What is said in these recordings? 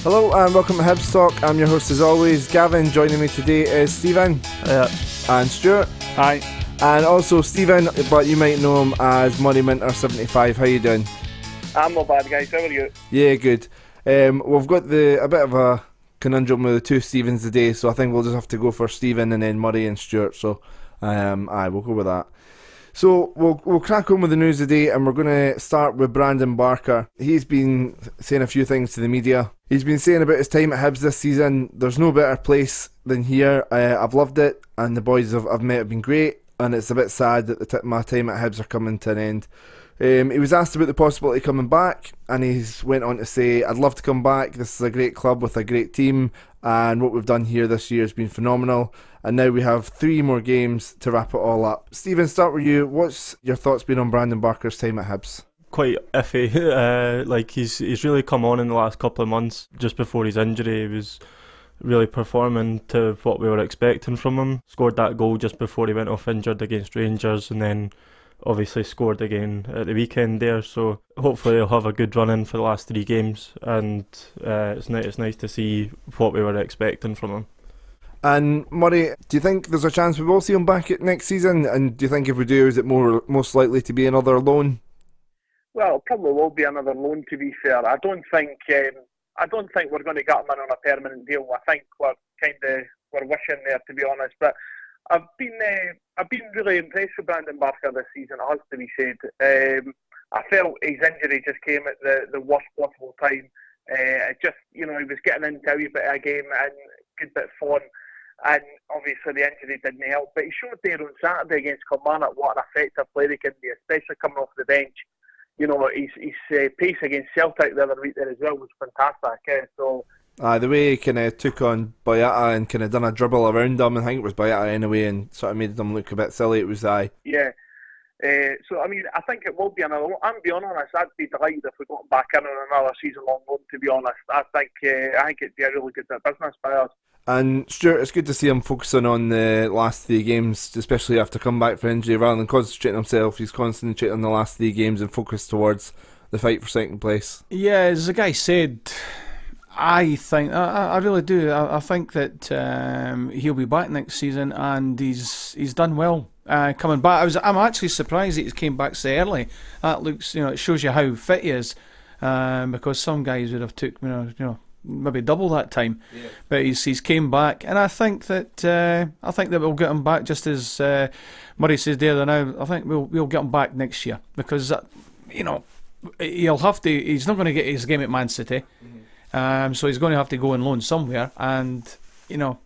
Hello and welcome to Hibs Talk. I'm your host as always, Gavin. Joining me today is Steven and Stuart. Hi. And also Steven, but you might know him as Murray Minter 75. How you doing? I'm not bad, guys. How are you? Yeah, good. We've got a bit of a conundrum with the two Stevens today, so I think we'll just have to go for Steven and then Murray and Stuart. So, we'll go with that. So we'll crack on with the news today, and we're going to start with Brandon Barker. He's been saying a few things to the media. He's been saying about his time at Hibs this season, there's no better place than here. I've loved it, and the boys I've met have been great, and it's a bit sad that my time at Hibs are coming to an end. He was asked about the possibility of coming back, and he's went on to say, I'd love to come back. This is a great club with a great team, and what we've done here this year has been phenomenal. And now we have 3 more games to wrap it all up. Stephen, start with you. What's your thoughts been on Brandon Barker's time at Hibs? Quite iffy. He's really come on in the last couple of months. Just before his injury, he was really performing to what we were expecting from him. Scored that goal just before he went off injured against Rangers, and then obviously scored again at the weekend there. So hopefully he'll have a good run in for the last 3 games, and it's nice to see what we were expecting from him. And Murray, do you think there's a chance we will see him back at next season? And do you think if we do, is it most likely to be another loan? Well, it probably will be another loan. To be fair, I don't think we're going to get him in on a permanent deal. I think we're wishing there, to be honest. But I've been really impressed with Brandon Barker this season. It has to be said. I felt his injury just came at the worst possible time. He was getting into a wee bit of a game and a good bit of fun. And obviously the injury didn't help, but he showed there on Saturday against Kilmarnock what an effective player he can be, especially coming off the bench. You know, his pace against Celtic the other week there as well was fantastic. The way he kind of took on Boyata and kind of done a dribble around him, I think it was Boyata anyway, and sort of made him look a bit silly. It was Yeah. I think it will be another one. I'm being honest, I'd be delighted if we got him back in on another season-long loan, to be honest. I think it'd be a really good bit of business by us. And Stuart, it's good to see him focusing on the last 3 games, especially after coming back from injury. Rather than concentrating himself, he's concentrating on the last 3 games and focused towards the fight for second place. Yeah, as the guy said, I think, I really do. I think that he'll be back next season, and he's done well coming back. I'm actually surprised that he came back so early. That looks, it shows you how fit he is, because some guys would have took, maybe double that time. Yeah. But he's came back, and I think that we'll get him back just as Murray says there now. I think we'll get him back next year, because he'll have to. He's not going to get his game at Man City. Mm-hmm. So he's going to have to go on loan somewhere, and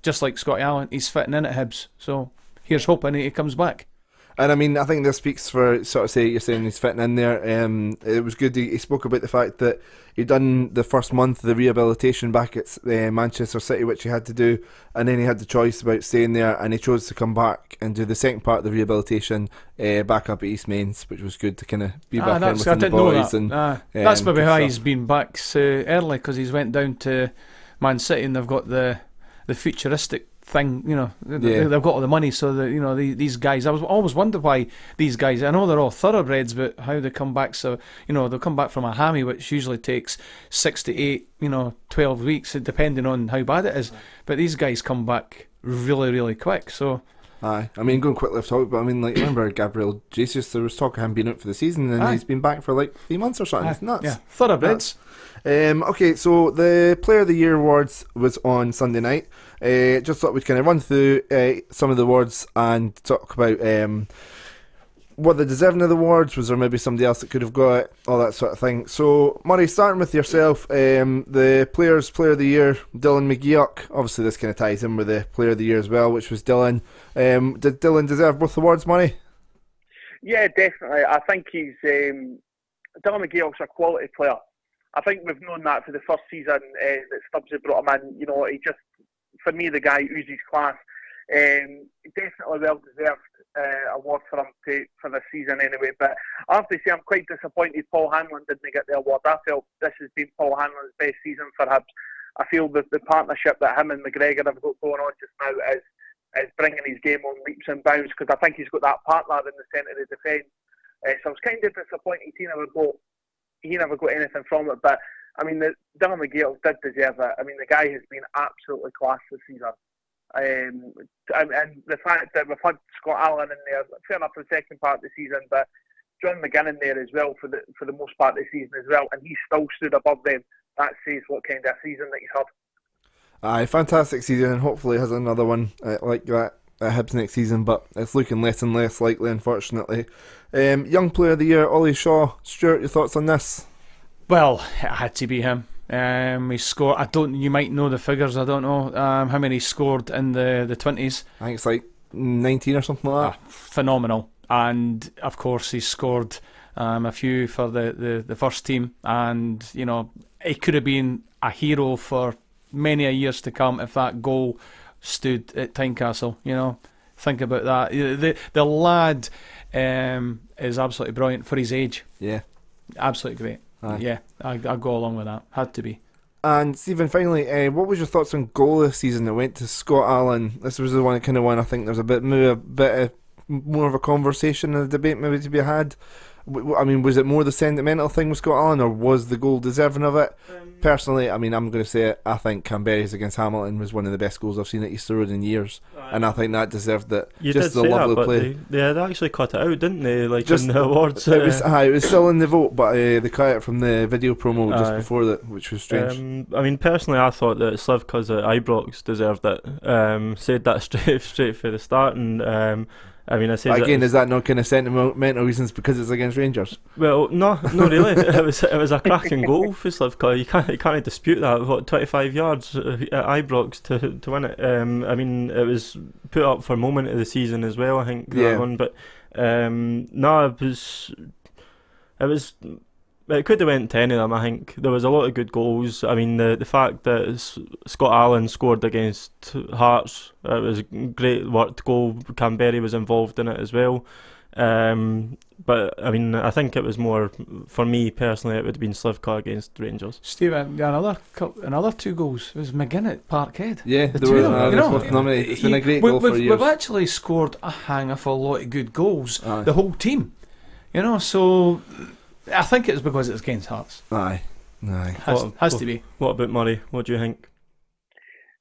just like Scotty Allen, he's fitting in at Hibs. So here's hoping he comes back. And I think this speaks for you're saying he's fitting in there. It was good. He spoke about the fact that he'd done the first month of the rehabilitation back at Manchester City, which he had to do, and then he had the choice about staying there, and he chose to come back and do the second part of the rehabilitation back up at East Mains, which was good to kind of be back in with the boys. That's maybe why he's been back so early, because he's went down to Man City and they've got the futuristic thing, they've got all the money, so that these guys, I was always wondered why these guys, I know they're all thoroughbreds, but how they come back. So they'll come back from a hammy, which usually takes 6 to 8 12 weeks depending on how bad it is, but these guys come back really, really quick. So going quickly off topic, but remember Gabriel Jesus, there was talk of him being out for the season, and he's been back for 3 months or something. It's nuts. Yeah, thoroughbreds. Okay, so the Player of the Year awards was on Sunday night. Just thought we'd kind of run through some of the awards and talk about were they deserving of the awards? Was there maybe somebody else that could have got it? All that sort of thing. So, Murray, starting with yourself, the Player of the Year, Dylan McGeoch. Obviously, this kind of ties in with the Player of the Year as well, which was Dylan. Did Dylan deserve both awards, Murray? Yeah, definitely. I think Dylan McGeoch's a quality player. I think we've known that for the first season that Stubbs had brought him in. He just, for me, the guy oozes class. Definitely well deserved award for him for this season anyway. But I have to say, I'm quite disappointed Paul Hanlon didn't get the award. I felt this has been Paul Hanlon's best season for Hibs. I feel that the partnership that him and McGregor have got going on just now is bringing his game on leaps and bounds, because I think he's got that partner in the centre of defence. So I was kind of disappointed he never got anything from it. But I mean, Dylan McGale did deserve it. I mean, the guy has been absolutely class this season. And the fact that we've had Scott Allen in there, fair enough for the second part of the season, but John McGinnon there as well for the most part of the season as well, and he still stood above them. That says what kind of season that he's had. Aye, fantastic season, and hopefully has another one like that at Hibs next season, but it's looking less and less likely, unfortunately. Young Player of the Year, Ollie Shaw. Stuart, your thoughts on this? Well, it had to be him. He scored. You might know the figures. I don't know how many he scored in the 20s. I think it's like 19 or something like that. Phenomenal. And of course, he scored a few for the first team. And you know, he could have been a hero for many a years to come if that goal stood at Tynecastle. You know, think about that. The lad is absolutely brilliant for his age. Yeah, absolutely great. Aye. Yeah, I go along with that. Had to be. And Steven, finally, what was your thoughts on goal this season that went to Scott Allen? This was the kind of one I think there was a bit more of a conversation and a debate maybe to be had. I mean, was it more the sentimental thing with Scott Allen, or was the goal deserving of it? Personally, I mean, I'm going to say it. I think Canberra's against Hamilton was one of the best goals I've seen at Easter Road in years, and I think that deserved it. You just did the say lovely that, but play. they actually cut it out, didn't they? Like Just in the awards. It was still in the vote, but they cut it from the video promo just before that, which was strange. I mean, personally, I thought that Slivka's at Ibrox deserved it. Said that straight for the start, and I mean, I say again, is that not kind of sentimental reasons because it's against Rangers? Well, no, really. It was a cracking goal for Slivka. You can't dispute that. What, 25 yards at Ibrox to win it. I mean, it was put up for moment of the season as well, I think, that one. But no, it could have went to any of them. I think there was a lot of good goals. I mean, the fact that Scott Allen scored against Hearts, it was a great worked goal. Canberra was involved in it as well. But I mean, I think it was more, for me personally, it would have been Slivka against Rangers. Steven, another two goals. It was McGinn at Parkhead. Yeah, it's been a great goal for years. We've actually scored a hang of a lot of good goals. The whole team, you know. So I think it's because it's against Hearts. Aye. Has to be. What about Murray? What do you think?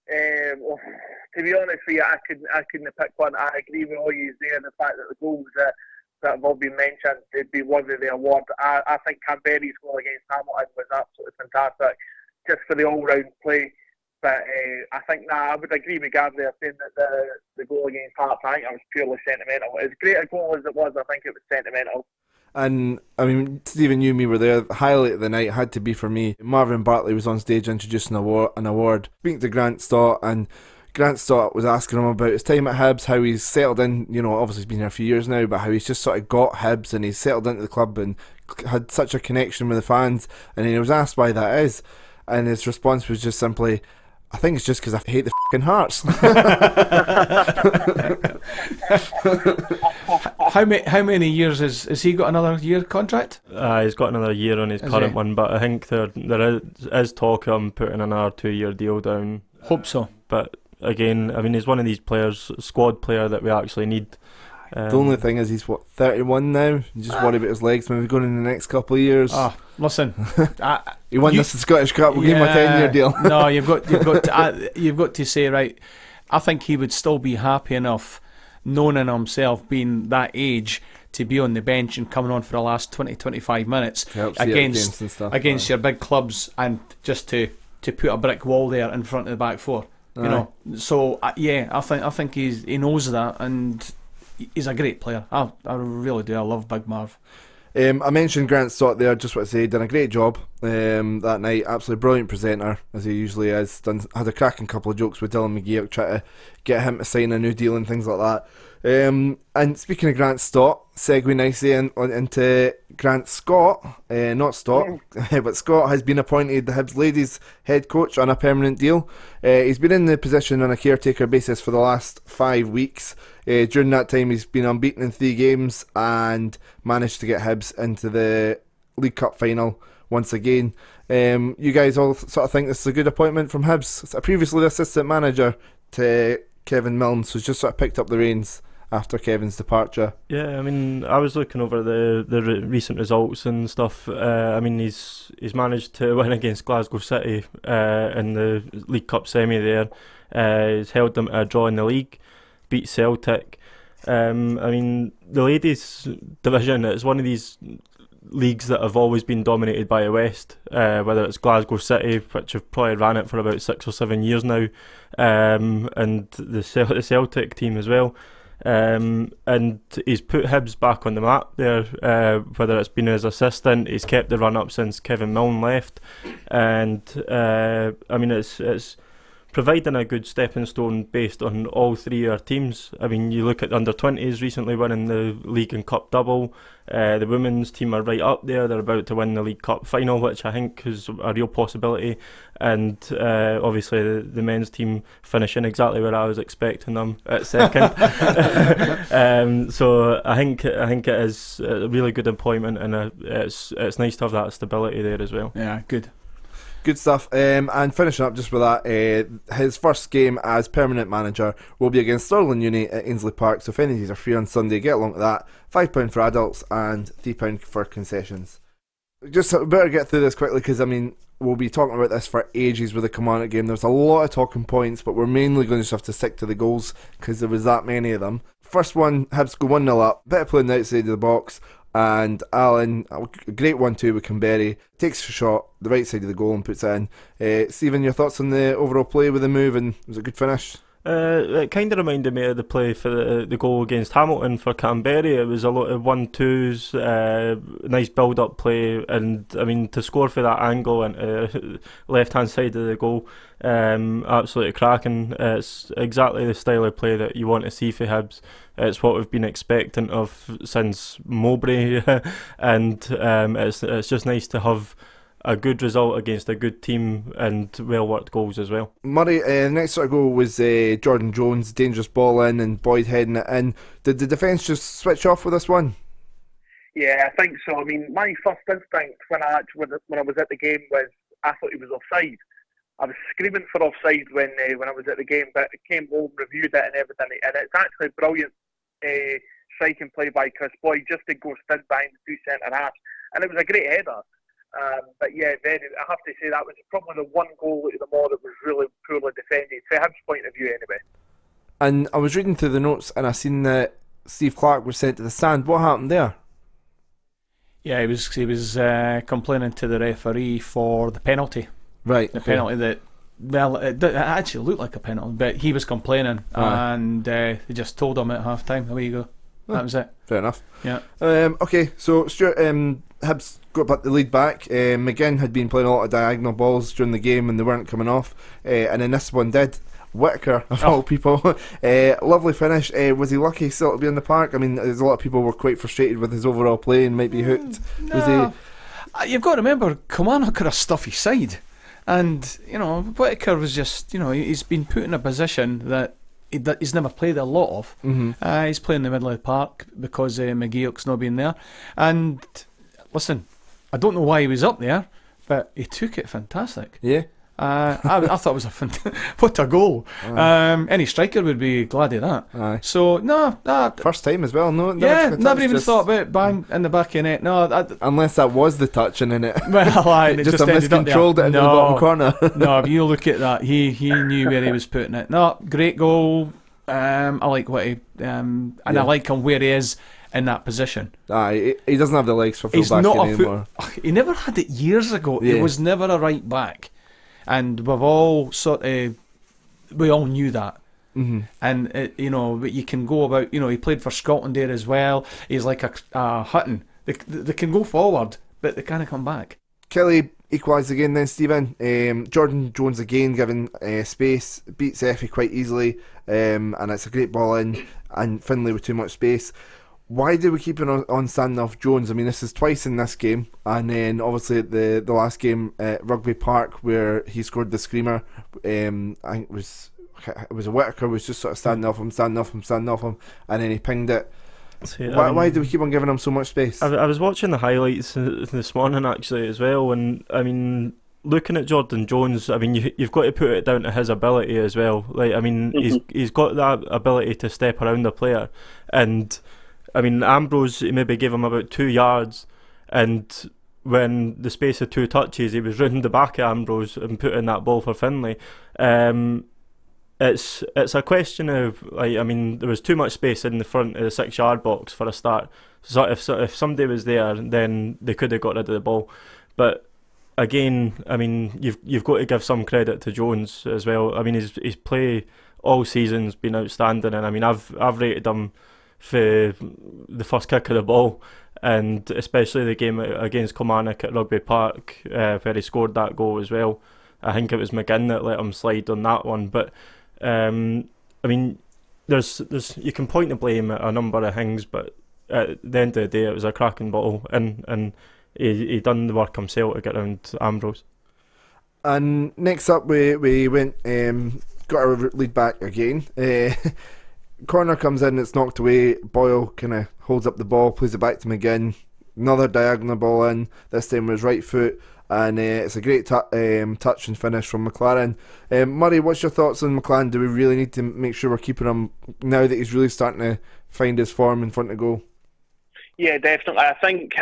Well, to be honest with you, I couldn't have picked one. I agree with all you there. The fact that the goals that have all been mentioned, they'd be worthy of the award. I think Canberra's goal against Hamilton was absolutely fantastic, just for the all-round play. But I think I would agree with Gav there saying that the goal against Hearts, I think it was purely sentimental. As great a goal as it was, I think it was sentimental. And I mean, Stephen, you and me were there. The highlight of the night had to be for me. Marvin Bartley was on stage introducing an award, speaking to Grant Stott, and Grant Stott was asking him about his time at Hibs, how he's settled in. You know, obviously he's been here a few years now, but how he's just sort of got Hibs and he's settled into the club and had such a connection with the fans. And he was asked why that is, and his response was just simply, I think it's just because I hate the fucking Hearts. How many years has he got? Another year contract? He's got another year on his current one, but I think there is talk of him putting another 2-year deal down. Hope so. But again, I mean, he's one of these players, squad player that we actually need. The only thing is he's 31 now. You just worry about his legs maybe going in the next couple of years. Listen, he won the Scottish Cup. We'll give him a 10-year deal. No, you've got to say, right, I think he would still be happy enough, knowing in himself being that age, to be on the bench and coming on for the last 20-25 minutes against your big clubs, and just to put a brick wall there in front of the back four. You know, so I think he knows that, and he's a great player. I really do. I love Big Marv. I mentioned Grant Stott there. Just want to say, done a great job that night. Absolutely brilliant presenter, as he usually is. Had a cracking couple of jokes with Dylan McGee, try to get him to sign a new deal and things like that. And speaking of Grant Stott, segue nicely into Grant Scott, not Stott, but Scott has been appointed the Hibs ladies head coach on a permanent deal. He's been in the position on a caretaker basis for the last 5 weeks. During that time he's been unbeaten in 3 games and managed to get Hibs into the League Cup final once again. You guys all sort of think this is a good appointment from Hibs. Previously the assistant manager to Kevin Milnes, who's just sort of picked up the reins after Kevin's departure. Yeah, I mean, I was looking over the recent results and stuff. I mean, he's managed to win against Glasgow City in the League Cup semi there. He's held them to a draw in the league, beat Celtic. I mean, the ladies' division, it's one of these leagues that have always been dominated by the West, whether it's Glasgow City, which have probably ran it for about 6 or 7 years now, and the Celtic team as well. And he's put Hibs back on the map there, whether it's been his assistant. He's kept the run up since Kevin Milne left, and I mean, it's providing a good stepping stone based on all three of our teams. I mean, you look at the under-20s recently winning the League and Cup double. The women's team are right up there. They're about to win the League Cup final, which I think is a real possibility. And obviously the men's team finishing exactly where I was expecting them at second. So I think it is a really good appointment, and it's nice to have that stability there as well. Yeah, good. Good stuff. And finishing up just with that, his first game as permanent manager will be against Stirling Uni at Ainsley Park. So if any of these are free on Sunday, get along to that. £5 for adults and £3 for concessions. Just better get through this quickly, because I mean, we'll be talking about this for ages with the Kilmarnock game. There's a lot of talking points, but we're mainly going to just have to stick to the goals because there was that many of them. First one, Hibs go 1-0 up. Bit of play on the outside of the box. And Alan, a great 1-2 with Kimberry, takes a shot the right side of the goal and puts it in. Steven, your thoughts on the overall play with the move, and was it a good finish? It kind of reminded me of the play for the goal against Hamilton for Canberra. It was a lot of 1-2s, nice build-up play, and I mean, to score for that angle and left-hand side of the goal, absolutely cracking. It's exactly the style of play that you want to see for Hibs. It's what we've been expecting of since Mowbray, and it's just nice to have a good result against a good team and well-worked goals as well. Murray, the next sort of goal was Jordan Jones, dangerous ball in and Boyd heading it in. Did the defence just switch off with this one? Yeah, I think so. I mean, my first instinct when I was at the game was I thought he was offside. I was screaming for offside when I was at the game, but I came home, reviewed it and everything, and it's actually brilliant striking play by Chris Boyd just to go stand behind the two centre halves, and it was a great header. But yeah, I have to say that was probably the one goal out of them all that was really poorly defended, from Hibs' point of view anyway. And I was reading through the notes and I seen that Steve Clarke was sent to the stand. What happened there? Yeah, he was complaining to the referee for the penalty. Right. The penalty that, well, it actually looked like a penalty, but he was complaining, and they just told him at half time, away you go. That was it. Fair enough. Yeah. Okay, so Stuart, Hibs got the lead back. McGinn had been playing a lot of diagonal balls during the game and they weren't coming off, and then this one did. Whitaker, of all people. Lovely finish. Was he lucky still to be in the park? I mean, there's a lot of people were quite frustrated with his overall play and might be hooked. No. Was he? You've got to remember, Kilmarnock are a stuffy side, and you know, Whitaker was just, you know, he's been put in a position that he's never played a lot of. He's playing in the middle of the park because McGeoch's not been there. And listen, I don't know why he was up there, but he took it fantastic. Yeah. I thought it was what a goal. Any striker would be glad of that. Aye. So no, first time as well. Never even thought about it. Bang in the back of the net. No, unless that was the touching in it. Well, it just miscontrolled it into the bottom corner. No, if you look at that, he knew where he was putting it. No, great goal. I like what he and I like him where he is in that position. He doesn't have the legs for full back anymore. He never had it years ago. Yeah. He was never a right back. And we've all we all knew that. And you know, you can go about, you know, he played for Scotland there as well. He's like a Hutton. They can go forward, but they can't come back. Killie equalised again then, Steven. Jordan Jones again given space, beats Effie quite easily, and it's a great ball in, and Finlay with too much space. Why do we keep it on standing off Jones? I mean, this is twice in this game, and then obviously the last game at Rugby Park where he scored the screamer. I think it was a Whitaker was just sort of standing off him, and then he pinged it. Why do we keep on giving him so much space? I was watching the highlights this morning actually as well, and I mean, looking at Jordan Jones, I mean, you've got to put it down to his ability as well. Like, I mean, he's got that ability to step around the player, and I mean, Ambrose, he maybe gave him about 2 yards, and when the space of 2 touches, he was round the back of Ambrose and put in that ball for Finlay. It's a question of, like, I mean, there was too much space in the front of the 6-yard box for a start. So if somebody was there, then they could have got rid of the ball. But again, I mean, you've got to give some credit to Jones as well. I mean, his play all season's been outstanding, and I mean, I've rated him for the first kick of the ball, and especially the game against Kilmarnock at Rugby Park, where he scored that goal as well. I think it was McGinn that let him slide on that one. But I mean, there's you can point the blame at a number of things, but at the end of the day, it was a cracking ball, and he done the work himself to get around Ambrose. And next up, we went got our lead back again. Corner comes in, it's knocked away. Boyle kind of holds up the ball, plays it back to McGinn. Another diagonal ball in. This time with his right foot, and it's a great touch and finish from McLaren. Murray, what's your thoughts on McLaren? Do we really need to make sure we're keeping him now that he's really starting to find his form in front of goal? Yeah, definitely. I think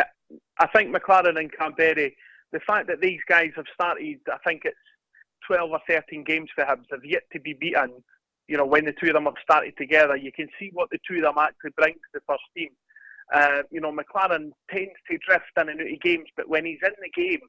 McLaren and Canberra, the fact that these guys have started, I think it's 12 or 13 games for Hibs, have yet to be beaten. You know, when the two of them have started together, you can see what the two of them actually bring to the first team. You know, McLaren tends to drift in and out of games, but when he's in the game,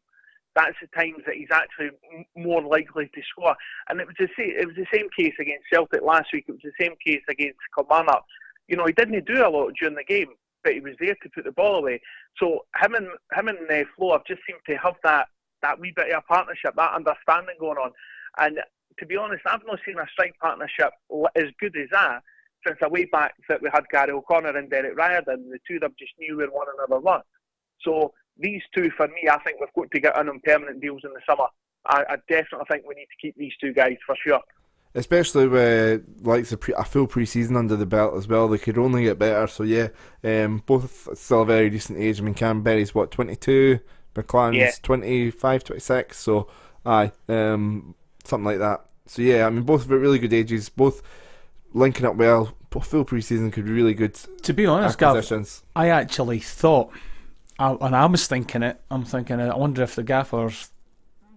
that's the times that he's actually more likely to score. And it was the same case against Celtic last week. It was the same case against Kilmarnock. You know, he didn't do a lot during the game, but he was there to put the ball away. So him and Flo have just seemed to have that wee bit of a partnership, that understanding going on. And to be honest, I've not seen a strike partnership as good as that since a way back that we had Gary O'Connor and Derek Riordan. The two of them just knew where one another were. So these two, for me, I think we've got to get in on permanent deals in the summer. I definitely think we need to keep these two guys for sure. Especially with a full pre-season under the belt as well. They could only get better. So yeah, both still a very decent age. I mean, Canberra's 22, McLaren's 25, 26. So aye, something like that. So yeah, I mean, both really good ages, both linking up well. Full pre-season could be really good. To be honest, Gav, I actually thought, and I was thinking it, I wonder if the gaffer's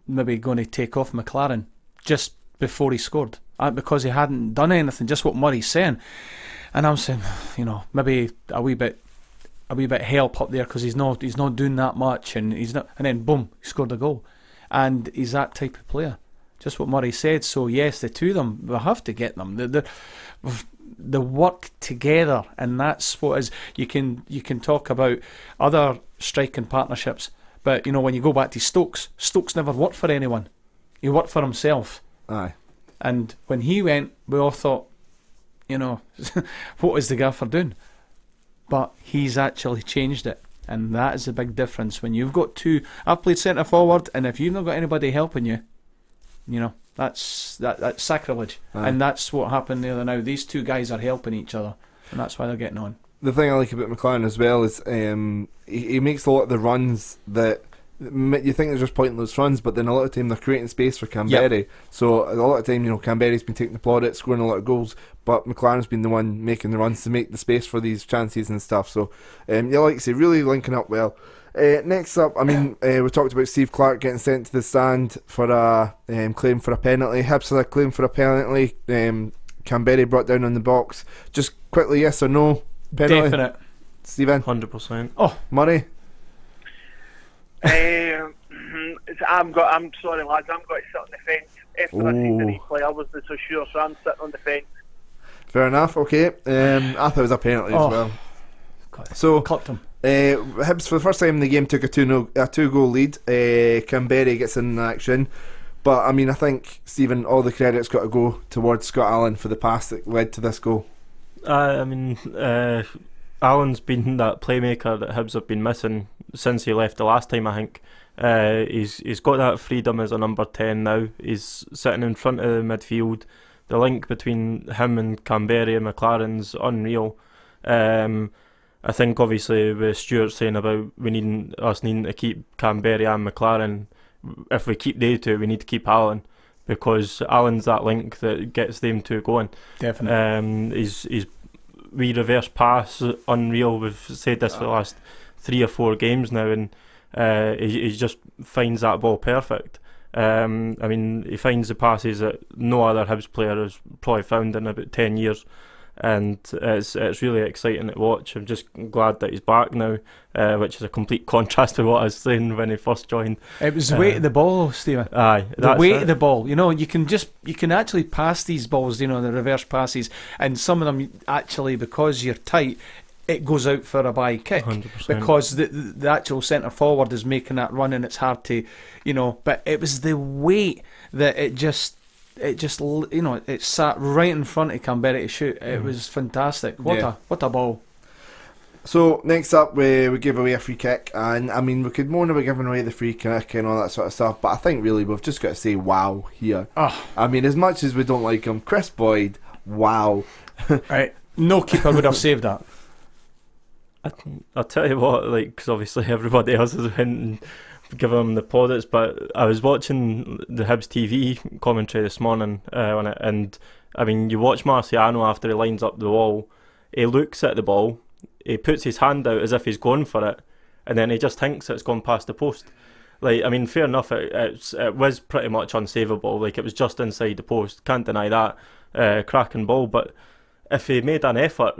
maybe going to take off McLaren just before he scored, because he hadn't done anything, just what Murray's saying. And I'm saying, you know, maybe a wee bit help up there, because he's not doing that much, and he's not, and then boom, he scored a goal. And he's that type of player, just what Murray said. So yes, the two of them, we have to get them. The work together, and that's what is. You can talk about other striking partnerships, but you know, when you go back to Stokes never worked for anyone. He worked for himself. Aye. And when he went, we all thought, you know, what is the gaffer doing? But he's actually changed it, and that is a big difference. When you've got two, I've played centre forward, and if you've not got anybody helping you, you know, that's sacrilege. Aye. And that's what happened there now. These two guys are helping each other, and that's why they're getting on. The thing I like about McLaren as well is he makes a lot of the runs that you think they're just pointless runs, but then a lot of time they're creating space for Canberra. Yep. So a lot of time, you know, Canberra's been taking the plaudits, scoring a lot of goals, but McLaren's been the one making the runs to make the space for these chances and stuff. So yeah, like I say, really linking up well. Next up, I mean, we talked about Steve Clark getting sent to the stand for a claim for a penalty. Hibs had a claim for a penalty. Canberra brought down on the box. Just quickly, yes or no? Penalty? Definite. Steven? 100%. Oh, Murray? I'm sorry, lads. I'm going to sit on the fence. After I see the replay, I wasn't so sure, so I'm sitting on the fence. Fair enough. Okay. I thought it was a penalty as well. God, so clipped him. Hibs for the first time in the game took a 2-goal lead. Canberra gets in action, but I mean, I think Steven, all the credit's got to go towards Scott Allen for the pass that led to this goal. I mean, Allen's been that playmaker that Hibs have been missing since he left the last time, I think. He's got that freedom as a number 10 now. He's sitting in front of the midfield. The link between him and Canberra and McLaren's unreal. I think obviously with Stuart saying about us needing to keep Canberra and McLaren, if we keep they two, we need to keep Alan, because Alan's that link that gets them two going. Definitely. His wee reverse pass, unreal. We've said this for the last 3 or 4 games now, and he just finds that ball perfect. I mean, he finds the passes that no other Hibs player has probably found in about 10 years. And it's really exciting to watch. I'm just glad that he's back now, which is a complete contrast to what I was saying when he first joined. It was the weight of the ball, Steven. Aye, the weight of the ball. You know, you can actually pass these balls, you know, the reverse passes, and some of them actually, because you're tight, it goes out for a by kick 100%. because the actual centre forward is making that run, and it's hard to, you know. But it was the weight that it just, you know, it sat right in front of Canberra to shoot. It was fantastic. What a ball. So next up, we gave away a free kick, and I mean, we could moan about giving away the free kick and all that sort of stuff, but I think really we've just got to say wow here. I mean, as much as we don't like him, Chris Boyd, wow. Right, no keeper would have saved that. I'll tell you what, like, because obviously everybody else has been giving him the plaudits, but I was watching the Hibs TV commentary this morning on it, and I mean, you watch Marciano after he lines up the wall, he looks at the ball, he puts his hand out as if he's going for it, and then he just thinks it's gone past the post. Like, I mean, fair enough, it was pretty much unsavable. Like, it was just inside the post, can't deny that. Cracking ball, but if he made an effort,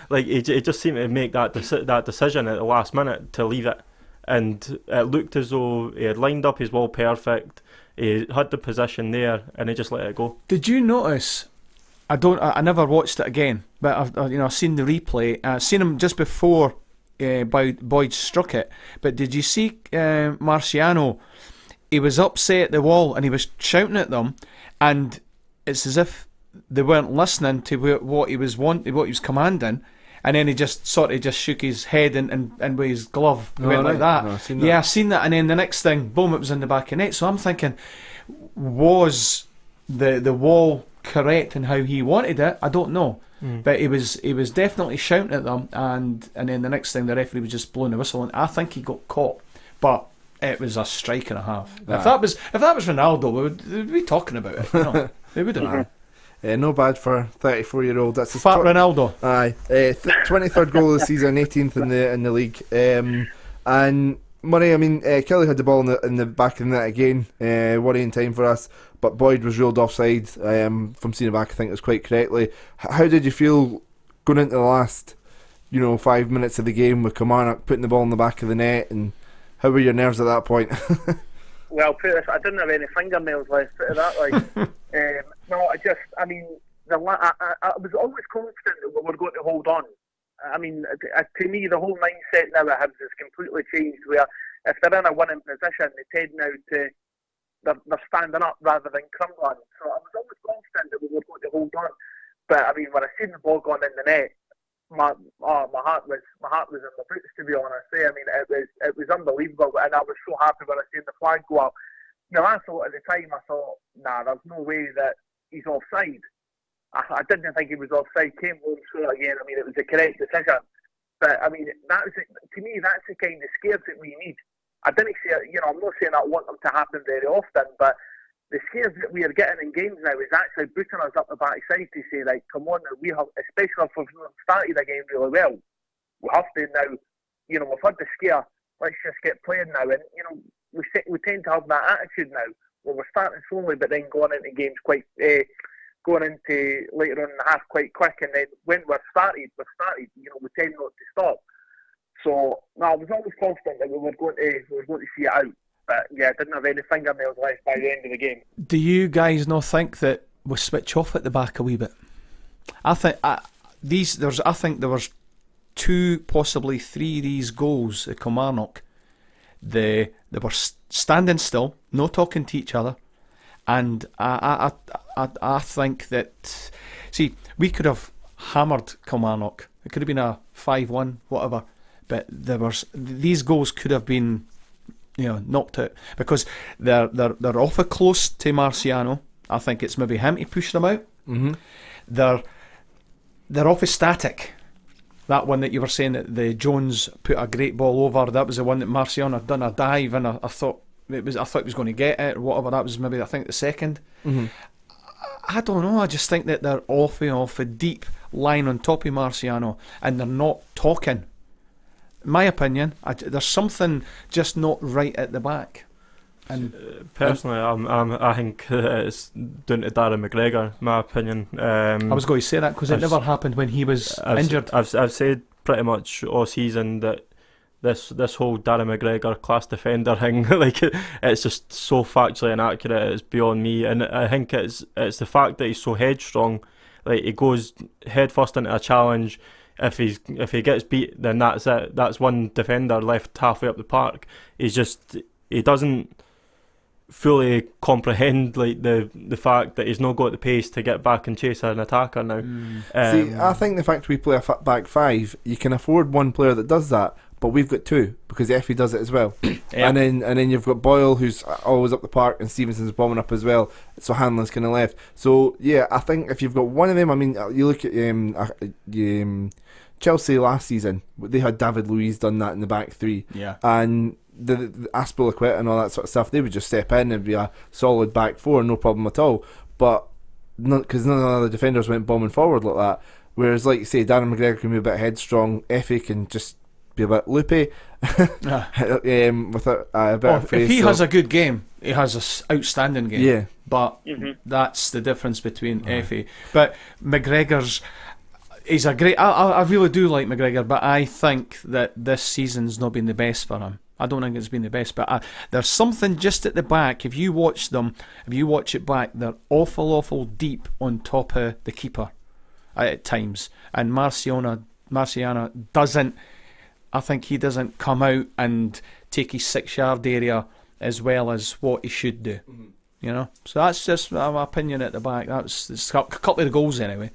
like, he just seemed to make that decision at the last minute to leave it, and it looked as though he had lined up his wall perfect. He had the position there, and he just let it go. Did you notice? I never watched it again, but I've seen the replay. I've seen him just before Boyd struck it. But did you see Marciano? He was upset at the wall, and he was shouting at them, and it's as if they weren't listening to what he was commanding, and then he just sort of shook his head and with his glove went like that. No, I've seen that, and then the next thing, boom, it was in the back of net. So I'm thinking, was the wall correct in how he wanted it? I don't know, but he was definitely shouting at them, and then the next thing, the referee was just blowing the whistle, and I think he got caught, but it was a strike and a half. If that was Ronaldo, we'd be talking about it. You know, they would have. No bad for 34-year-old. That's his Fat Ronaldo. Aye, 23rd goal of the season, 18th in the league. And Murray, I mean, Killie had the ball in the back of the net again, worrying time for us. But Boyd was ruled offside. From seeing it back, I think it was quite correctly. How did you feel going into the last, 5 minutes of the game with Kilmarnock putting the ball in the back of the net, and how were your nerves at that point? Well, put this, I didn't have any fingernails left, put it that way. No, I mean, I was always confident that we were going to hold on. I mean, to me, the whole mindset now at Hibs has completely changed, where if they're in a winning position, they tend now to, they're standing up rather than crumbling. So I was always confident that we were going to hold on. But I mean, when I seen the ball going in the net, my heart was in my boots, to be honest. I mean, it was unbelievable, and I was so happy when I seen the flag go up. Now, I thought at the time, nah, there's no way that he's offside. I didn't think he was offside. Came home, saw it again. I mean, it was the correct decision. But I mean, to me, that's the kind of scares that we need. I didn't say, I'm not saying I want them to happen very often, but the scares that we are getting in games now is actually booting us up the backside to say, like, come on, we have, especially if we've started a game really well, we have to now, we've had the scare, let's just get playing now. And, we tend to have that attitude now, where we're starting slowly, but then going into games going into later on in the half quite quick, and then when we're started, we tend not to stop. So, no, I was always confident that we were going to see it out. But yeah, I didn't have any fingernails left by the end of the game. Do you guys not think that we switch off at the back a wee bit? I think there was 2, possibly 3 of these goals at Kilmarnock. They were standing still, no talking to each other, and I think that, see, we could have hammered Kilmarnock. It could have been a 5-1, whatever. But these goals could have been, knocked out, because they're awful close to Marciano. I think it's maybe him to push them out. Mm-hmm. They're awful static. That one that you were saying that the Jones put a great ball over, that was the one that Marciano had done a dive, and I thought, I thought he was going to get it or whatever. That was maybe, I think, the second. Mm-hmm. I don't know. I just think that they're off a deep line on top of Marciano, and they're not talking. In my opinion, there's something just not right at the back. And personally, I think it's down to Darren McGregor. My opinion. I was going to say that because it never happened when he was injured. I've said pretty much all season that this whole Darren McGregor class defender thing, like it's just so factually inaccurate. It's beyond me, and I think it's the fact that he's so headstrong. Like, he goes head first into a challenge. If he gets beat, then that's it. That's one defender left halfway up the park. He doesn't fully comprehend like the fact that he's not got the pace to get back and chase an attacker now. See, I think the fact we play a back five, you can afford one player that does that, but we've got two because Effie does it as well. Yeah. And then you've got Boyle, who's always up the park, and Stevenson's bombing up as well. So Hanlon's kind of left. So yeah, I think if you've got one of them, I mean, you look at Chelsea last season, they had David Luiz done that in the back three. Yeah. And the Aspilicueta and all that sort of stuff, they would just step in and be a solid back four, no problem at all. But because none of the other defenders went bombing forward like that. Whereas, like you say, Darren McGregor can be a bit headstrong. Effie can just be a bit loopy. With a bit of face. If he has a good game, he has an outstanding game. Yeah. But that's the difference between Effie. But McGregor's... He's a great... I really do like McGregor, but I think that this season's not been the best for him. I don't think it's been the best, but there's something just at the back. If you watch it back, they're awful deep on top of the keeper at times. And Marciano doesn't... I think he doesn't come out and take his 6-yard area as well as what he should do. You know? So that's just my opinion at the back. It's a couple of the goals anyway.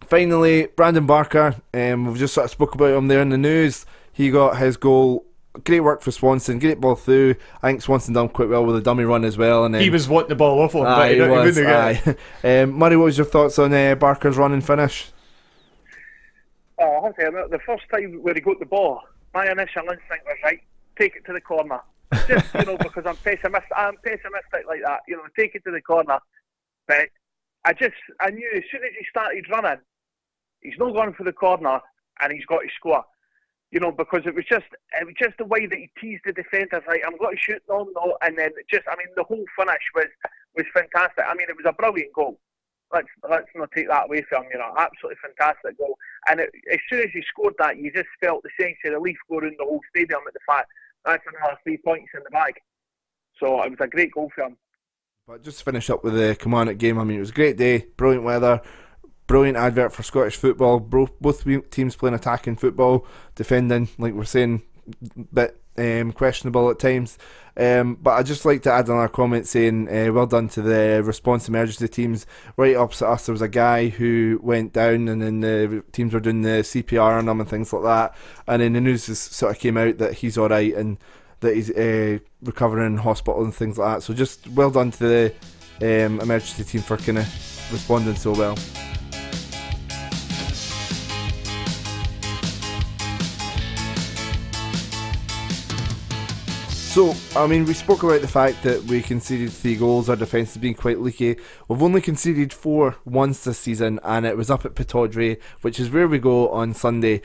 Finally, Brandon Barker, we've just sort of spoke about him there in the news. He got his goal. Great work for Swanson, great ball through. I think Swanson done quite well with the dummy run as well. And then, he was wanting the ball off on, but he was. didn't get it. Murray, what was your thoughts on Barker's run and finish? Oh, I'll tell you, the first time where he got the ball, my initial instinct was, right, take it to the corner. Just, because I'm pessimistic like that. Take it to the corner. But I knew as soon as he started running, he's not going for the corner and he's got to score. Because it was just the way that he teased the defenders, like, I'm going to shoot, no, and then the whole finish was fantastic. I mean, it was a brilliant goal. Let's not take that away from him, absolutely fantastic goal. And as soon as he scored that, you just felt the sense of relief go around the whole stadium at the fact that's another 3 points in the bag. So it was a great goal for him. But just to finish up with the Kilmarnock game, I mean, it was a great day, brilliant weather, brilliant advert for Scottish football. Both teams playing attacking football, defending, like we're saying, bit questionable at times. But I'd just like to add another comment saying well done to the response emergency teams. Right opposite us, there was a guy who went down, and then the teams were doing the CPR on him and things like that. And then the news sort of came out that he's alright and that he's recovering in hospital and things like that. So just well done to the emergency team for kind of responding so well. So, I mean, we spoke about the fact that we conceded 3 goals, our defence has been quite leaky. We've only conceded 4 once this season, and it was up at Pittodrie, which is where we go on Sunday.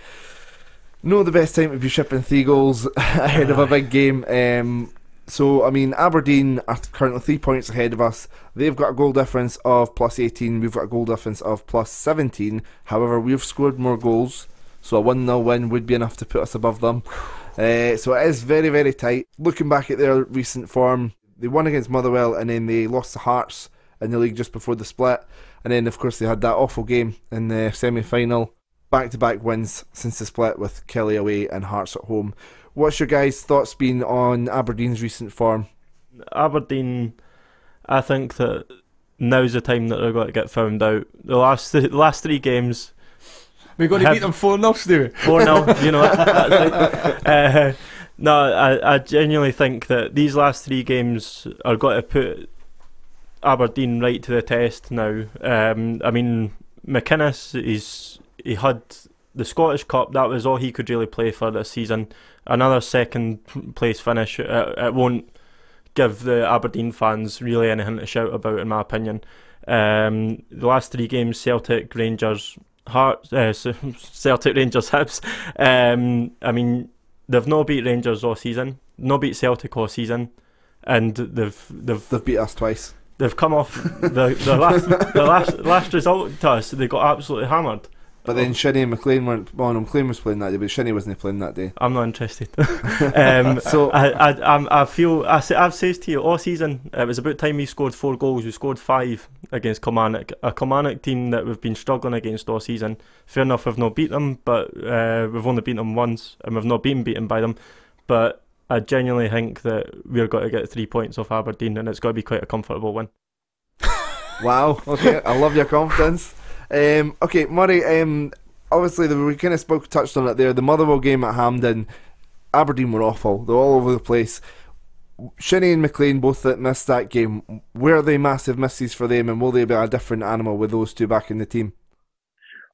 Not the best time to be shipping 3 goals ahead of a big game. So, I mean, Aberdeen are currently 3 points ahead of us. They've got a goal difference of plus 18, we've got a goal difference of plus 17. However, we've scored more goals, so a 1-0 win would be enough to put us above them. So it is very, very tight. Looking back at their recent form, they won against Motherwell and then they lost to Hearts in the league just before the split. And then, of course, they had that awful game in the semi-final. Back-to-back wins since the split with Killie away and Hearts at home. What's your guys' thoughts been on Aberdeen's recent form? Aberdeen, I think that now's the time that they're going to get found out. The last 3 games... We're going to beat them 4-0, Steven. 4-0, that's like... No, I genuinely think that these last 3 games are going to put Aberdeen right to the test now. I mean, McInnes, he had the Scottish Cup, that was all he could really play for this season. Another second place finish, it won't give the Aberdeen fans really anything to shout about, in my opinion. The last 3 games, Celtic, Rangers, Celtic, Rangers, Hibs. I mean, they've not beat Rangers all season, not beat Celtic all season, and they've beat us twice. They've come off the last result to us. They got absolutely hammered. But then Shinnie and McLean weren't. Well, no, McLean was playing that day, but Shinnie wasn't playing that day. I'm not interested. So I feel I've said to you all season, it was about time we scored 4 goals. We scored 5 against Kilmarnock, a Kilmarnock team that we've been struggling against all season. Fair enough, we've not beat them, but we've only beaten them once, and we've not been beaten by them. But I genuinely think that we're going to get 3 points off Aberdeen, and it's going to be quite a comfortable win. Wow. Okay, I love your confidence. Okay, Murray. Obviously, we kind of touched on it there. The Motherwell game at Hampden, Aberdeen were awful. They're all over the place. Shinnie and McLean both that missed that game. Were they massive misses for them, and will they be a different animal with those two back in the team?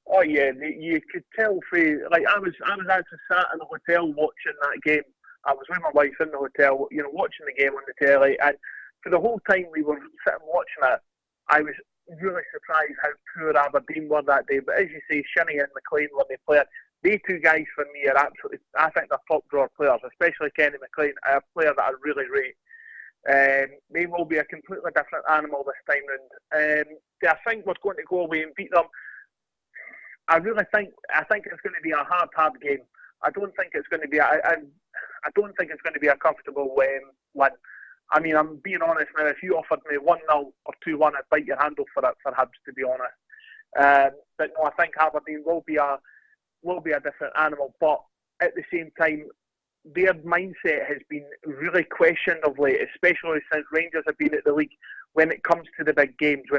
Oh yeah, you could tell. I was actually sat in the hotel watching that game. I was with my wife in the hotel, watching the game on the telly, and for the whole time we were sitting watching it, I was really surprised how poor Aberdeen were that day. But as you say, Shinnie and McLean were the player. They 2 guys for me are absolutely, I think they're top drawer players, especially Kenny McLean, a player that I really rate. They will be a completely different animal this time round. Do I think we're going to go away and beat them? I think it's going to be a hard game. I don't think it's going to be. I don't think it's going to be a comfortable win. I mean, I'm being honest now. If you offered me 1-0 or 2-1, I'd bite your handle for it for Hibs, to be honest. But no, I think Aberdeen will be a different animal. But at the same time, their mindset has been really questioned of late, especially since Rangers have been at the league. When it comes to the big games, be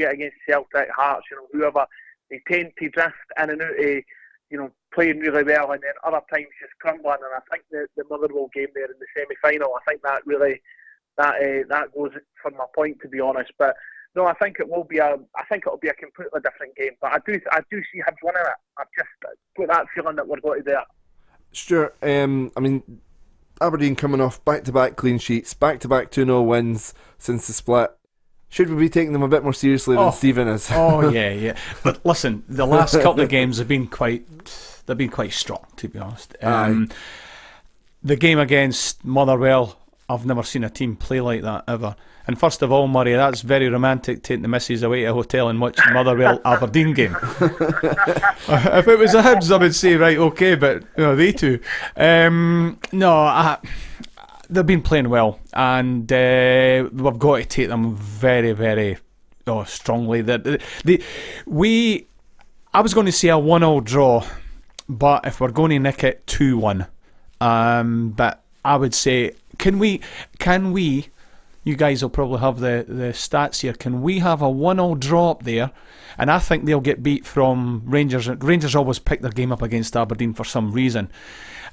it against Celtic, Hearts, whoever, they tend to drift in and out of, playing really well, and then other times just crumbling. And I think the Motherwell game there in the semi-final, I think that really that goes for my point, to be honest. But no, I think it'll be a completely different game. But I do see Hibs winning it. I've just got that feeling that we're going to do it. Stuart, I mean, Aberdeen coming off back-to-back clean sheets, back-to-back 2-0 wins since the split. Should we be taking them a bit more seriously than Steven is? Oh yeah. But listen, the last couple of games have been quite strong, to be honest. The game against Motherwell, I've never seen a team play like that ever. And first of all, Murray, that's very romantic, taking the missus away to a hotel and watching Motherwell Aberdeen game. If it was the Hibs, I would say right, okay, but they two. They've been playing well, and we've got to take them very, very strongly. I was going to say a 1-0 draw, but if we're going to nick it, 2-1. But I would say, can we? You guys will probably have the stats here. Can we have a 1-0 draw up there? And I think they'll get beat from Rangers. Rangers always pick their game up against Aberdeen for some reason.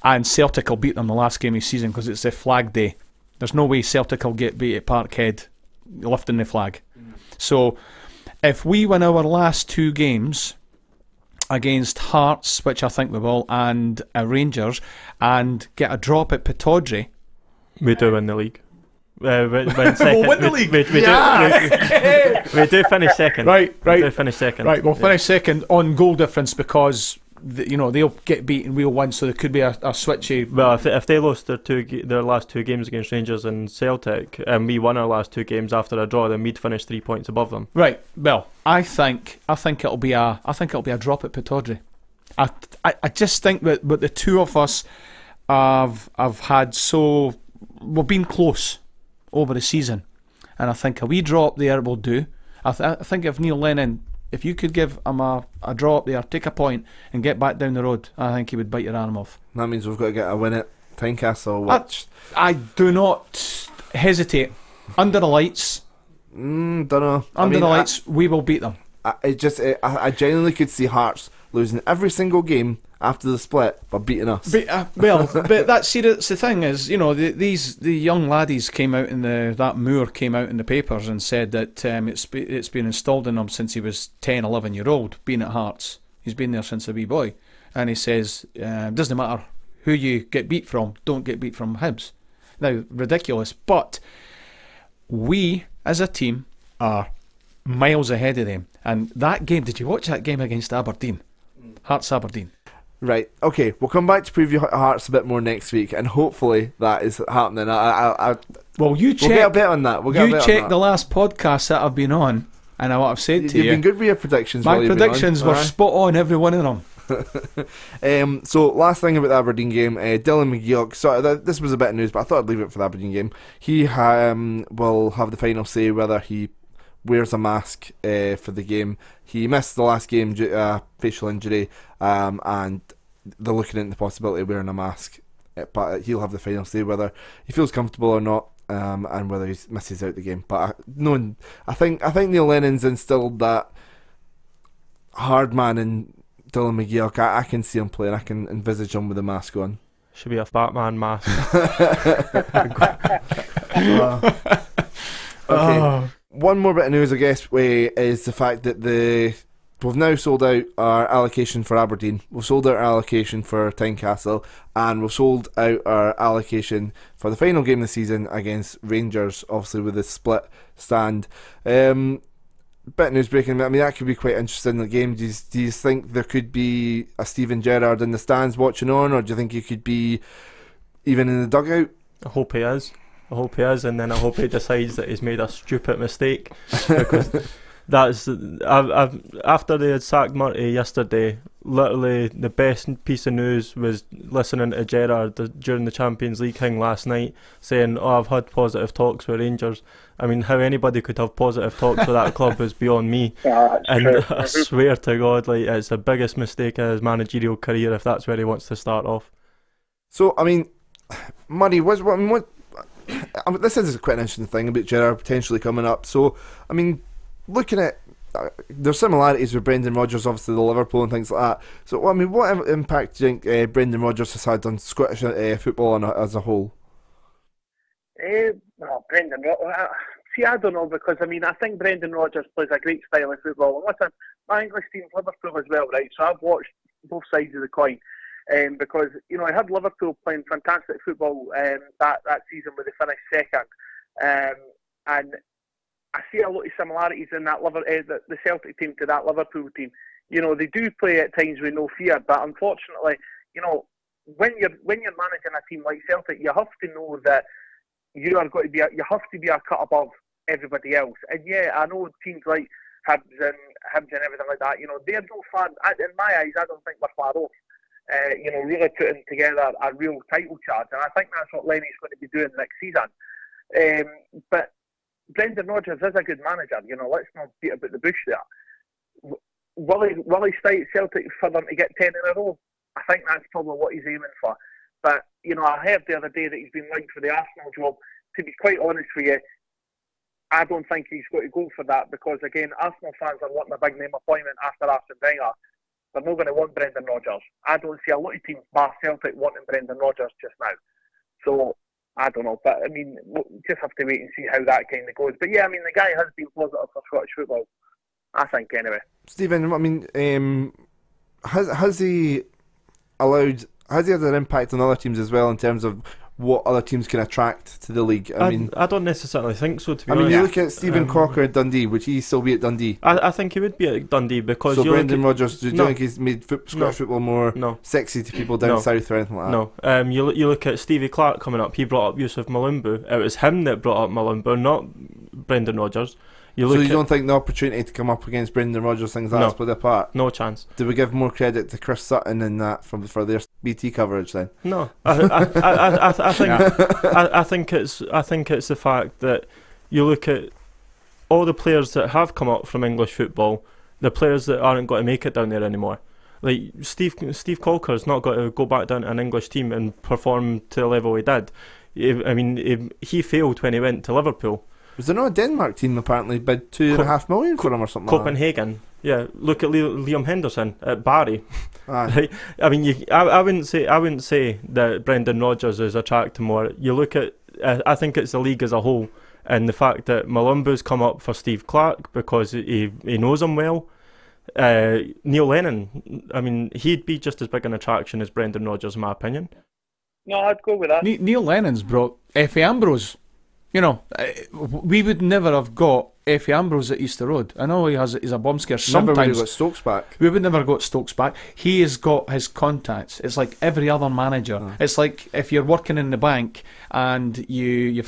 And Celtic will beat them the last game of the season because it's the flag day. There's no way Celtic will get beat at Parkhead lifting the flag. So if we win our last 2 games against Hearts, which I think we will, and Rangers, and get a drop at Pittodrie, we do win the league. We'll win the league. We do finish second. Right. We do finish second. Right, we'll finish second on goal difference because they'll get beat and we'll win, so there could be a switchy. Well, if they lost their last 2 games against Rangers and Celtic, and we won our last 2 games after a draw, then we'd finish 3 points above them. Right. Well, I think it'll be a drop at Pittodrie. I just think that the two of us have had we've been close over the season, and I think a wee draw up there will do. I think if Neil Lennon, if you could give him a draw up there, take a point and get back down the road, I think he would bite your arm off. That means we've got to get a win at Tynecastle, which I do not hesitate. Under the lights, don't know. Under the lights, we will beat them. I genuinely could see Hearts losing every single game after the split, but beating us. But that's the thing is, the young laddies came out that Moore came out in the papers and said that it's been installed in him since he was 10, 11-year-old, being at Hearts. He's been there since a wee boy, and he says doesn't matter who you get beat from, don't get beat from Hibs. Now, ridiculous, but we, as a team, are miles ahead of them. And that game, did you watch that game against Aberdeen? Hearts Aberdeen. Right, okay, we'll come back to preview Hearts a bit more next week, and hopefully that is happening. Well, you check. We'll get a bit on that. You check the last podcast that I've been on, and what I've said to you. You've been good with your predictions. My predictions were spot on, every one of them. So last thing about the Aberdeen game, Dylan McGeoch. Sorry, this was a bit of news, but I thought I'd leave it for the Aberdeen game. He will have the final say whether he wears a mask for the game. He missed the last game due to a facial injury, and they're looking into the possibility of wearing a mask. But he'll have the final say whether he feels comfortable or not, and whether he misses out the game. But I think Neil Lennon's instilled that hard man in Dylan McGeoch. I can see him playing. I can envisage him with a mask on. Should be a Batman mask. Okay. One more bit of news, I guess, is the fact that we've now sold out our allocation for Aberdeen. We've sold out our allocation for Tynecastle, and we've sold out our allocation for the final game of the season against Rangers, obviously with the split stand. Bit of news breaking. I mean, that could be quite interesting in the game. Do you think there could be a Steven Gerrard in the stands watching on, or do you think he could be even in the dugout? I hope he is. And then I hope he decides that he's made a stupid mistake, because after they had sacked Murty yesterday, literally the best piece of news was listening to Gerrard during the Champions League thing last night saying, I've had positive talks with Rangers. I mean, how anybody could have positive talks with that club is beyond me. And true. I swear to God, it's the biggest mistake of his managerial career if that's where he wants to start off. So, I mean, Murray, this is quite an interesting thing about Gerrard potentially coming up. So, I mean, looking at there's similarities with Brendan Rodgers, obviously the Liverpool and things like that. So, I mean, what impact do you think Brendan Rodgers has had on Scottish football as a whole? Brendan, see, I don't know, because I mean, I think Brendan Rodgers plays a great style of football. And listen, my English team's Liverpool as well, right? So I've watched both sides of the coin. Because I had Liverpool playing fantastic football that season where they finished second, and I see a lot of similarities in that the Celtic team to that Liverpool team. They do play at times with no fear, but unfortunately, when you're managing a team like Celtic, you have to know that you have to be a cut above everybody else. And yeah, I know teams like Hibs and everything like that. They're no far. In my eyes, I don't think we're far off. Really putting together a real title charge, and I think that's what Lenny's going to be doing next season. But Brendan Rodgers is a good manager. Let's not beat about the bush there. Will he stay at Celtic for them to get 10 in a row? I think that's probably what he's aiming for. But I heard the other day that he's been linked for the Arsenal job. To be quite honest with you, I don't think he's going to go for that, because again, Arsenal fans are wanting a big name appointment after Arsene Wenger. They're not going to want Brendan Rodgers. I don't see a lot of teams, bar Celtic, wanting Brendan Rodgers just now. So, I don't know. But, I mean, we'll just have to wait and see how that kind of goes. But, yeah, I mean, the guy has been positive for Scottish football, I think, anyway. Steven, I mean, has he had an impact on other teams as well in terms of what other teams can attract to the league? I don't necessarily think so, to be honest. I mean, you look at Stephen Crocker at Dundee. Would he still be at Dundee? I think he would be at Dundee, because... So Brendan Rodgers, do you think he's made Scottish football more sexy to people down south or anything like that? No. You look at Stevie Clark coming up. He brought up Yusuf Malumbu. It was him that brought up Malumbu, not Brendan Rodgers. So you don't think the opportunity to come up against Brendan Rodgers, things like that, split apart? No chance. Do we give more credit to Chris Sutton in that for their BT coverage then? No, I think it's the fact that you look at all the players that have come up from English football, the players that aren't going to make it down there anymore. Like Steve Colker's not got to go back down to an English team and perform to the level he did. He failed when he went to Liverpool. Was there not a Denmark team apparently bid $2.5 million for him or something? Copenhagen. Like that? Yeah, look at Liam Henderson at Barry. Right? I mean, I wouldn't say that Brendan Rodgers is attracting more. You look at, I think it's the league as a whole, and the fact that Malumbu's come up for Steve Clark because he knows him well. Neil Lennon, I mean, he'd be just as big an attraction as Brendan Rodgers, in my opinion. No, I'd go with that. Neil Lennon's brought Effie Ambrose. You know, we would never have got Effie Ambrose at Easter Road. I know he's a bomb scare. Never Sometimes got Stokes back. we would never got Stokes back. He has got his contacts. It's like every other manager. It's like if you're working in the bank and you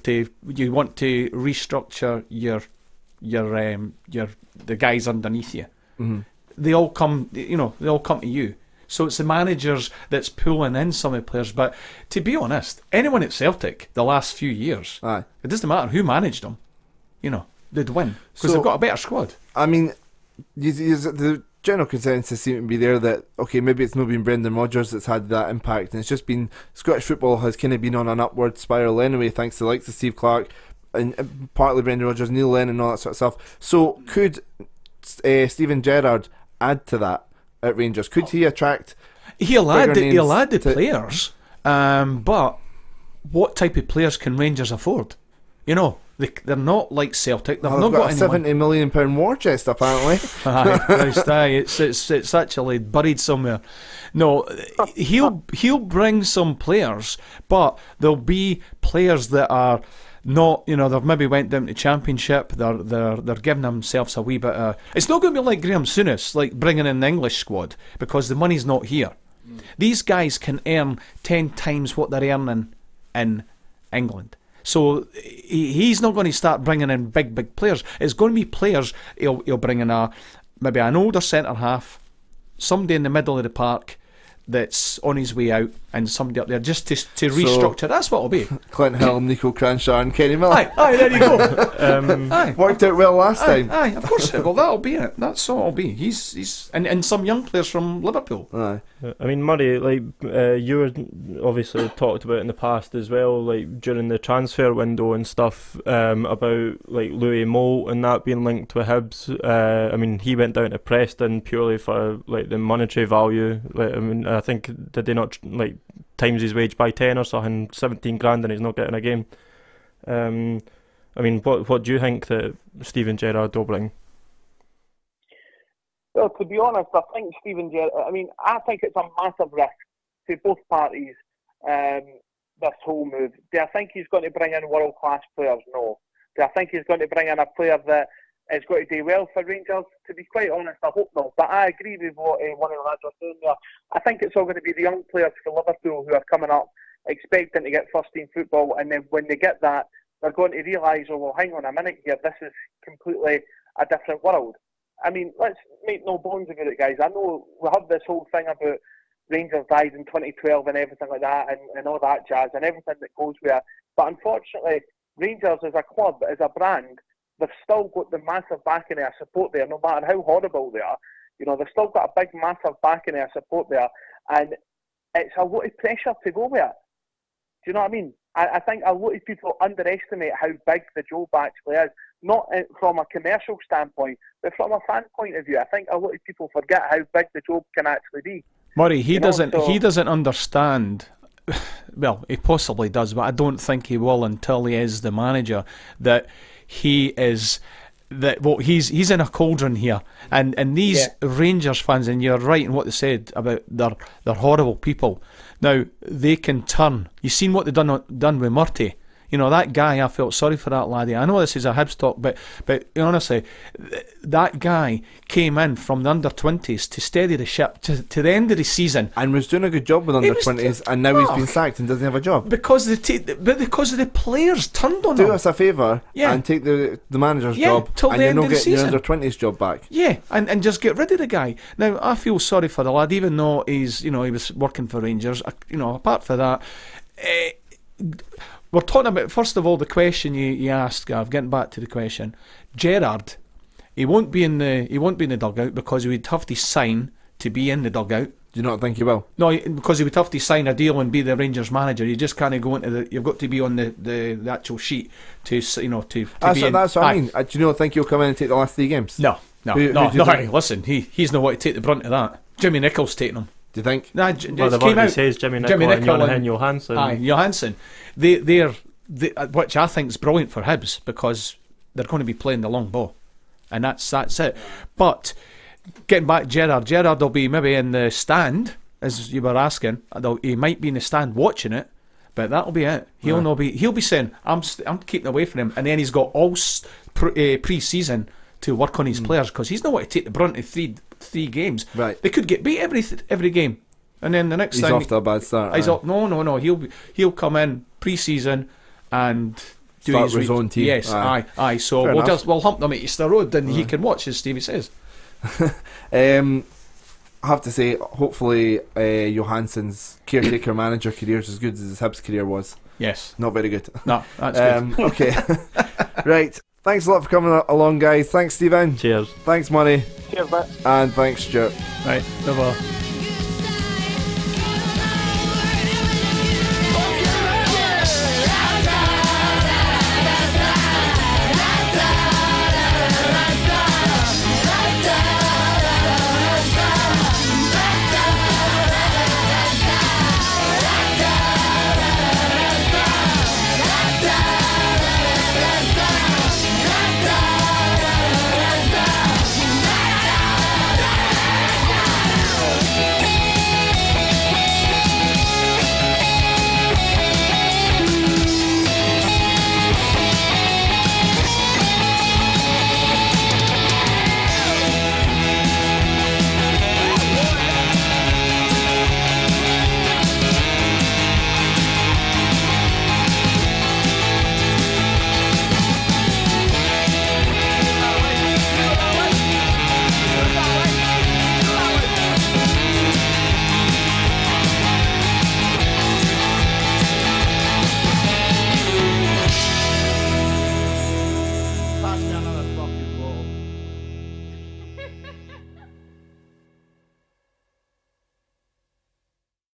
want to restructure the guys underneath you. Mm-hmm. They all come to you. So it's the managers that's pulling in some of the players. But to be honest, anyone at Celtic the last few years, it doesn't matter who managed them, they'd win because they've got a better squad. I mean, the general consensus seems to be there that, okay, maybe it's not been Brendan Rodgers that's had that impact, and it's just been Scottish football has kind of been on an upward spiral anyway, thanks to the likes of Steve Clarke and partly Brendan Rodgers, Neil Lennon, and all that sort of stuff. So could Steven Gerrard add to that at Rangers? Could he attract? He'll add the players, but what type of players can Rangers afford? They're not like Celtic. They've not got a £70 million war chest apparently. It's actually buried somewhere. No, he'll bring some players, but there'll be players that are not, they've maybe went down to Championship. They're giving themselves a wee bit of. It's not going to be like Graham Souness, like bringing in the English squad, because the money's not here. These guys can earn 10 times what they're earning in England. So he's not going to start bringing in big players. It's going to be players. He'll bring in maybe an older centre half, somebody in the middle of the park that's on his way out, and somebody up there just to restructure. That's what it'll be. Clint Hill, Nico Cranshaw and Kenny Miller. Aye, there you go. Worked out well last time. Aye, of course it will. That'll be it. That's all it'll be. He's and some young players from Liverpool. Aye. I mean, Murray, you were obviously talked about in the past as well, during the transfer window and stuff, about Louis Moult and that being linked with Hibs. I mean, he went down to Preston purely for the monetary value. I think did they not times his wage by 10 or something, 17 grand, and he's not getting a game. I mean, what do you think that Steven Gerrard will bring? Well, to be honest, I think Steven Gerrard. I think it's a massive risk to both parties. This whole move. Do I think he's going to bring in world-class players? No. Do I think he's going to bring in a player that is going to do well for Rangers? To be quite honest, I hope not. But I agree with what one of the lads was saying there. I think it's all going to be the young players for Liverpool who are coming up, expecting to get first-team football, and then when they get that, they're going to realise, oh, well, hang on a minute here, this is completely a different world. I mean, let's make no bones about it, guys. I know we have this whole thing about Rangers died in 2012 and everything like that, and all that jazz, and everything that goes with it. But unfortunately, Rangers as a club, as a brand, they've still got the massive backing of support there, no matter how horrible they are. They've still got a big, massive backing of support there, and it's a lot of pressure to go with it. Do you know what I mean? I think a lot of people underestimate how big the job actually is, not from a commercial standpoint, but from a fan point of view. I think a lot of people forget how big the job can actually be. Murray, he doesn't understand. Well, he possibly does, but I don't think he will until he is the manager. That he is. He's in a cauldron here, and these Rangers fans, and you're right in what they said about they're horrible people. Now they can turn. You've seen what they've done with Murty. That guy, I felt sorry for that laddie. I know this is a Hibs talk, but honestly, that guy came in from the under-20s to steady the ship to the end of the season. And was doing a good job with under-20s, and now he's been sacked and doesn't have a job. Because of the players turned on him. Do us a favour and take the manager's job, and you're not getting your under-20s job back. Yeah, and just get rid of the guy. Now, I feel sorry for the lad, even though he was working for Rangers. Apart from that... we're talking about, first of all, the question you asked, Gav. Getting back to the question, Gerrard, he won't be in the dugout because he would have to sign to be in the dugout. Do you not think he will? No, because he would have to sign a deal and be the Rangers manager. You just can't go into you've got to be on the actual sheet to to. That's what I mean. Do you not think he'll come in and take the last 3 games? No. Listen, he's not what to take the brunt of that. Jimmy Nicholl's taking him. Do you think? Nah, the says Jimmy Nicholl and Johansson. Aye, Johansson. They're which I think is brilliant for Hibs because they're going to be playing the long ball, and that's it. But getting back, Gerrard will be maybe in the stand, as you were asking. He might be in the stand watching it, But that'll be it. He'll be saying, I'm keeping away from him, and then he's got all pre-season to work on his players, because he's not want to take the brunt of three games. Right. They could get beat every game, and then the next He's time off to a bad start. No. He'll come in pre-season and do Start with his own team. Yes, aye. So Fair enough. we'll hump them at Easter Road, and he can watch, as Stevie says. I have to say, hopefully Johansson's caretaker manager career is as good as his Hibs career was. Yes. Not very good. No, that's good. Okay. Right. Thanks a lot for coming along, guys. Thanks, Steven. Cheers. Thanks, Money. Cheers, mate. And thanks, Stuart. Right, no bother.